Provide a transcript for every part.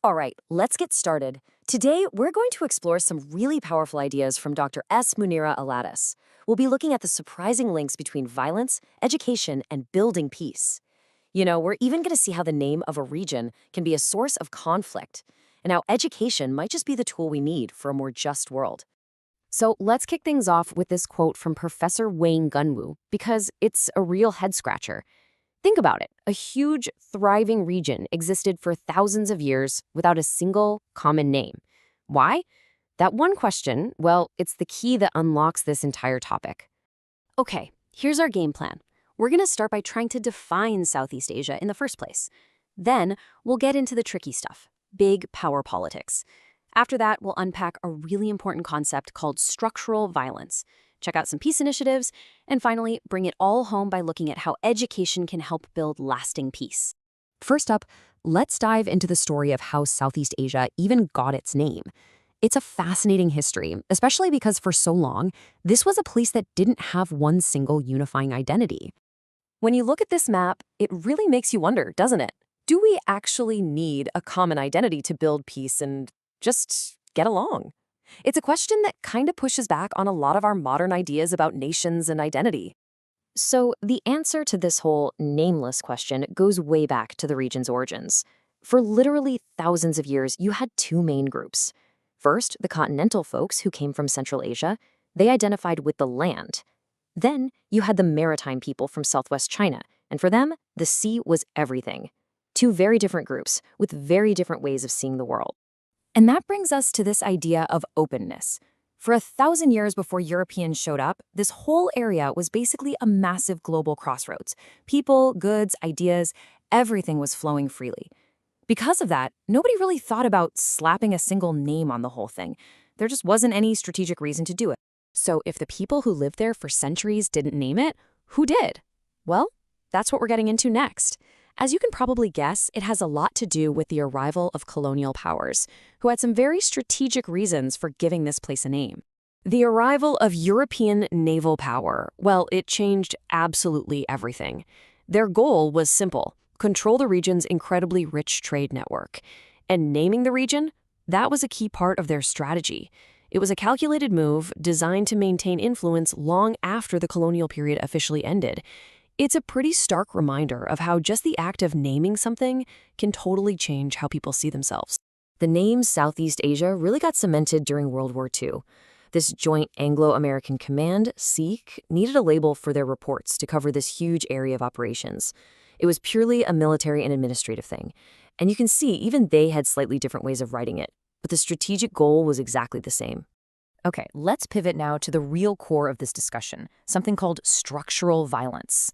All right, let's get started. Today, we're going to explore some really powerful ideas from Dr. S. Munirah Alatas. We'll be looking at the surprising links between violence, education, and building peace. We're even going to see how the name of a region can be a source of conflict, and how education might just be the tool we need for a more just world. So let's kick things off with this quote from Professor Wayne Gunwu, because it's a real head-scratcher. Think about it. A huge, thriving region existed for thousands of years without a single common name. Why? That one question, well, it's the key that unlocks this entire topic. Okay, here's our game plan. We're going to start by trying to define Southeast Asia in the first place. Then, we'll get into the tricky stuff, big power politics. After that, we'll unpack a really important concept called structural violence, check out some peace initiatives, and finally, bring it all home by looking at how education can help build lasting peace. First up, let's dive into the story of how Southeast Asia even got its name. It's a fascinating history, especially because for so long, this was a place that didn't have one single unifying identity. When you look at this map, it really makes you wonder, doesn't it? Do we actually need a common identity to build peace and just get along? It's a question that kind of pushes back on a lot of our modern ideas about nations and identity. So the answer to this whole nameless question goes way back to the region's origins. For literally thousands of years, you had two main groups. First, the continental folks who came from Central Asia. They identified with the land. Then you had the maritime people from southwest China, and for them, the sea was everything. Two very different groups with very different ways of seeing the world. And that brings us to this idea of openness. For 1,000 years before Europeans showed up, this whole area was basically a massive global crossroads. People, goods, ideas, everything was flowing freely. Because of that, nobody really thought about slapping a single name on the whole thing. There just wasn't any strategic reason to do it. So if the people who lived there for centuries didn't name it, who did? Well, that's what we're getting into next. As you can probably guess, it has a lot to do with the arrival of colonial powers, who had some very strategic reasons for giving this place a name. The arrival of European naval power, well, it changed absolutely everything. Their goal was simple: control the region's incredibly rich trade network. And naming the region, that was a key part of their strategy. It was a calculated move designed to maintain influence long after the colonial period officially ended. It's a pretty stark reminder of how just the act of naming something can totally change how people see themselves. The name Southeast Asia really got cemented during World War II. This joint Anglo-American command, SEAC, needed a label for their reports to cover this huge area of operations. It was purely a military and administrative thing. And you can see even they had slightly different ways of writing it, but the strategic goal was exactly the same. Okay, let's pivot now to the real core of this discussion, something called structural violence.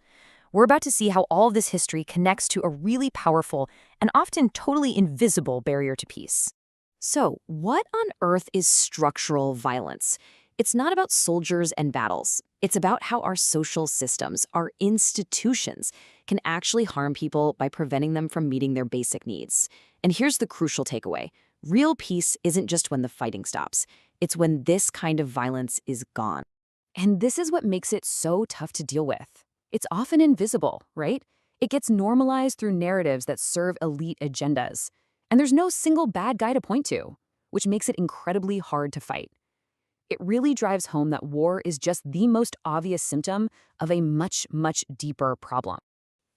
We're about to see how all of this history connects to a really powerful and often totally invisible barrier to peace. So, what on earth is structural violence? It's not about soldiers and battles. It's about how our social systems, our institutions, can actually harm people by preventing them from meeting their basic needs. And here's the crucial takeaway. Real peace isn't just when the fighting stops. It's when this kind of violence is gone. And this is what makes it so tough to deal with. It's often invisible, right? It gets normalized through narratives that serve elite agendas. And there's no single bad guy to point to, which makes it incredibly hard to fight. It really drives home that war is just the most obvious symptom of a much, much deeper problem.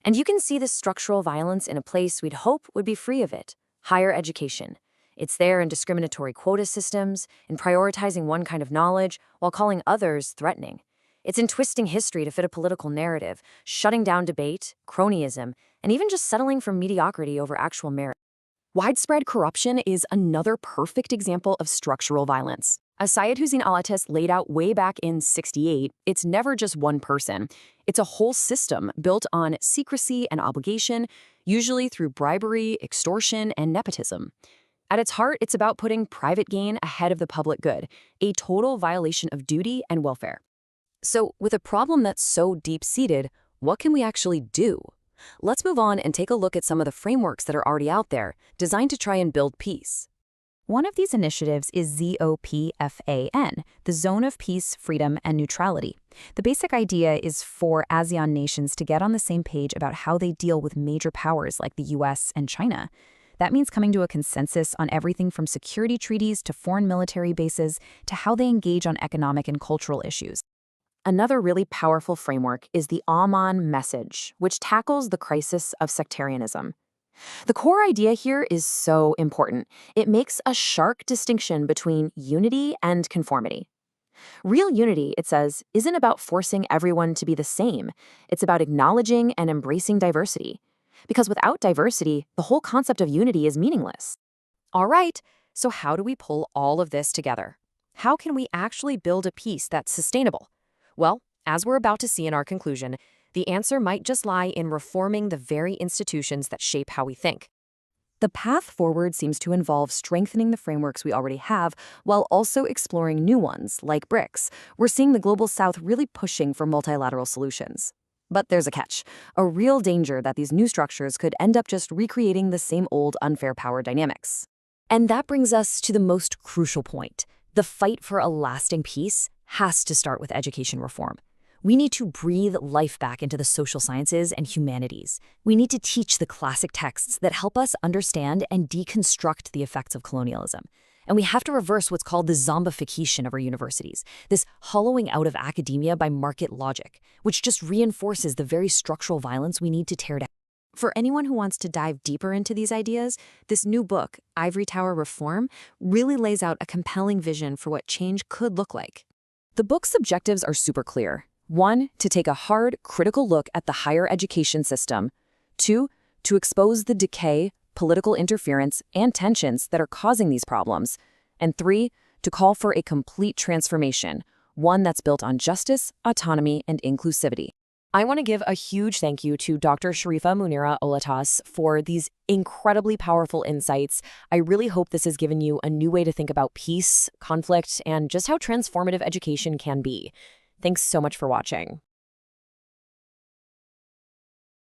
And you can see this structural violence in a place we'd hope would be free of it: higher education. It's there in discriminatory quota systems, in prioritizing one kind of knowledge while calling others threatening. It's in twisting history to fit a political narrative, shutting down debate, cronyism, and even just settling for mediocrity over actual merit. Widespread corruption is another perfect example of structural violence. As Syed Hussein Alatas laid out way back in '68, it's never just one person. It's a whole system built on secrecy and obligation, usually through bribery, extortion, and nepotism. At its heart, it's about putting private gain ahead of the public good, a total violation of duty and welfare. So, with a problem that's so deep-seated, what can we actually do? Let's move on and take a look at some of the frameworks that are already out there, designed to try and build peace. One of these initiatives is ZOPFAN, the Zone of Peace, Freedom, and Neutrality. The basic idea is for ASEAN nations to get on the same page about how they deal with major powers like the US and China. That means coming to a consensus on everything from security treaties to foreign military bases to how they engage on economic and cultural issues. Another really powerful framework is the Aman message, which tackles the crisis of sectarianism. The core idea here is so important. It makes a sharp distinction between unity and conformity. Real unity, it says, isn't about forcing everyone to be the same. It's about acknowledging and embracing diversity. Because without diversity, the whole concept of unity is meaningless. All right, so how do we pull all of this together? How can we actually build a peace that's sustainable? Well, as we're about to see in our conclusion, the answer might just lie in reforming the very institutions that shape how we think. The path forward seems to involve strengthening the frameworks we already have while also exploring new ones, like BRICS. We're seeing the Global South really pushing for multilateral solutions. But there's a catch, a real danger that these new structures could end up just recreating the same old unfair power dynamics. And that brings us to the most crucial point. The fight for a lasting peace has to start with education reform. We need to breathe life back into the social sciences and humanities. We need to teach the classic texts that help us understand and deconstruct the effects of colonialism. And we have to reverse what's called the zombification of our universities, this hollowing out of academia by market logic, which just reinforces the very structural violence we need to tear down. For anyone who wants to dive deeper into these ideas, this new book, Ivory Tower Reform, really lays out a compelling vision for what change could look like. The book's objectives are super clear. 1, to take a hard, critical look at the higher education system. 2, to expose the decay, political interference, and tensions that are causing these problems. And 3, to call for a complete transformation, one that's built on justice, autonomy, and inclusivity. I want to give a huge thank you to Dr. Sharifa Munirah Alatas for these incredibly powerful insights. I really hope this has given you a new way to think about peace, conflict, and just how transformative education can be. Thanks so much for watching.